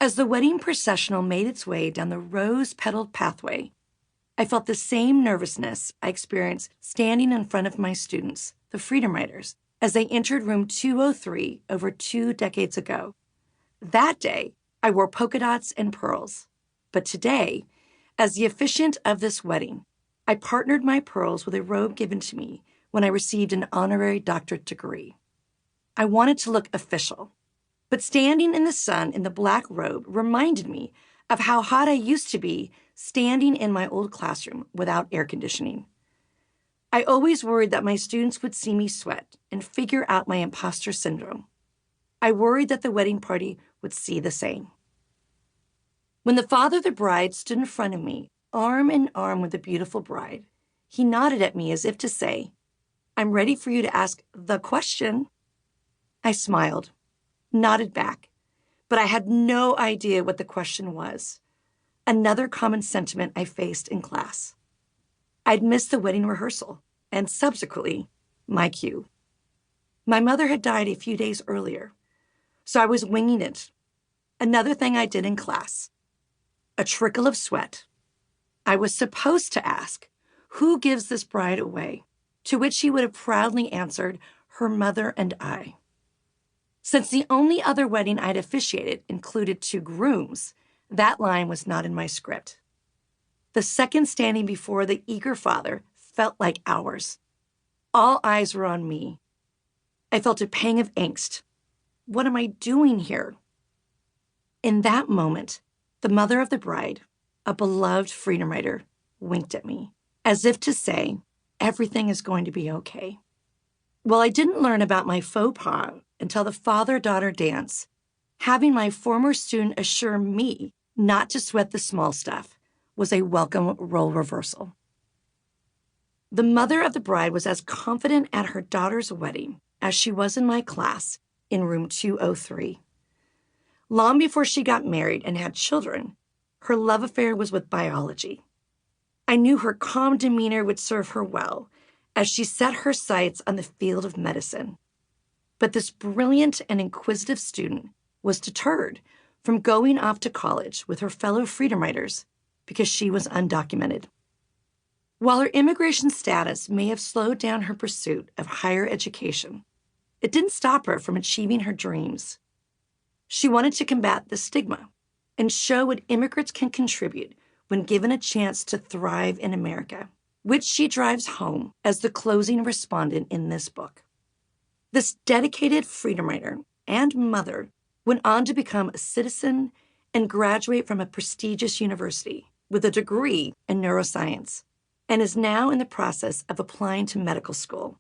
As the wedding processional made its way down the rose-petaled pathway, I felt the same nervousness I experienced standing in front of my students, the Freedom Riders, as they entered room 203 over 2 decades ago. That day, I wore polka dots and pearls. But today, as the officiant of this wedding, I partnered my pearls with a robe given to me when I received an honorary doctorate degree. I wanted to look official, but standing in the sun in the black robe reminded me of how hot I used to be standing in my old classroom without air conditioning. I always worried that my students would see me sweat and figure out my imposter syndrome. I worried that the wedding party would see the same. When the father of the bride stood in front of me, arm in arm with the beautiful bride, he nodded at me as if to say, "I'm ready for you to ask the question." I smiled, nodded back, but I had no idea what the question was. Another common sentiment I faced in class. I'd missed the wedding rehearsal and subsequently my cue. My mother had died a few days earlier, so I was winging it. Another thing I did in class. A trickle of sweat. I was supposed to ask, "Who gives this bride away?" To which she would have proudly answered, "Her mother and I." Since the only other wedding I'd officiated included 2 grooms, that line was not in my script. The second standing before the eager father felt like hours. All eyes were on me. I felt a pang of angst. What am I doing here? In that moment, the mother of the bride, a beloved Freedom Rider, winked at me, as if to say, everything is going to be okay. Well, I didn't learn about my faux pas until the father-daughter dance, having my former student assure me not to sweat the small stuff was a welcome role reversal. The mother of the bride was as confident at her daughter's wedding as she was in my class in room 203. Long before she got married and had children, her love affair was with biology. I knew her calm demeanor would serve her well as she set her sights on the field of medicine. But this brilliant and inquisitive student was deterred from going off to college with her fellow Freedom Riders because she was undocumented. While her immigration status may have slowed down her pursuit of higher education, it didn't stop her from achieving her dreams. She wanted to combat the stigma and show what immigrants can contribute when given a chance to thrive in America, which she drives home as the closing respondent in this book. This dedicated Freedom Rider and mother went on to become a citizen and graduate from a prestigious university with a degree in neuroscience, and is now in the process of applying to medical school,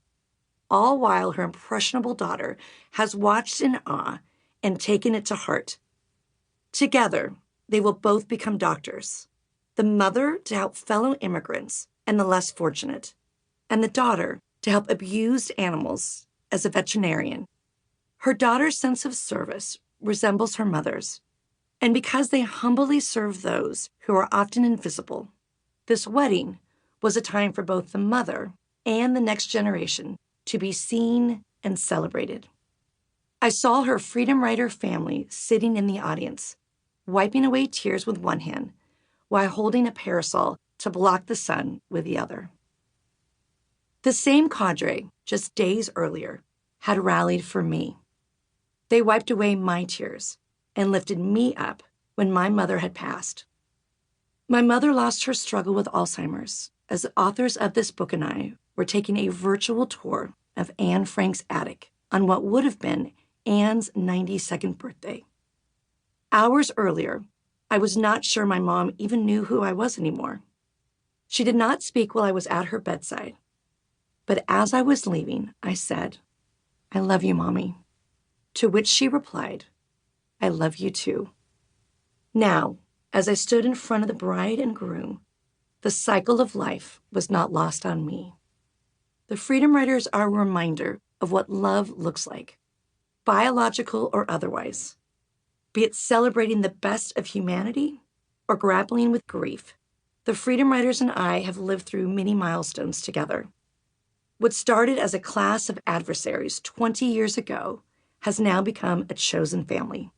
all while her impressionable daughter has watched in awe and taken it to heart. Together, they will both become doctors, the mother to help fellow immigrants and the less fortunate, and the daughter to help abused animals as a veterinarian. Her daughter's sense of service resembles her mother's, and because they humbly serve those who are often invisible, this wedding was a time for both the mother and the next generation to be seen and celebrated. I saw her Freedom Rider family sitting in the audience, wiping away tears with one hand while holding a parasol to block the sun with the other. The same cadre, just days earlier, had rallied for me. They wiped away my tears and lifted me up when my mother had passed. My mother lost her struggle with Alzheimer's as the authors of this book and I were taking a virtual tour of Anne Frank's attic on what would have been Anne's 92nd birthday. Hours earlier, I was not sure my mom even knew who I was anymore. She did not speak while I was at her bedside, but as I was leaving, I said, "I love you, Mommy," to which she replied, "I love you too." Now, as I stood in front of the bride and groom, the cycle of life was not lost on me. The Freedom Riders are a reminder of what love looks like, biological or otherwise. Be it celebrating the best of humanity or grappling with grief, the Freedom Riders and I have lived through many milestones together. What started as a class of adversaries 20 years ago has now become a chosen family.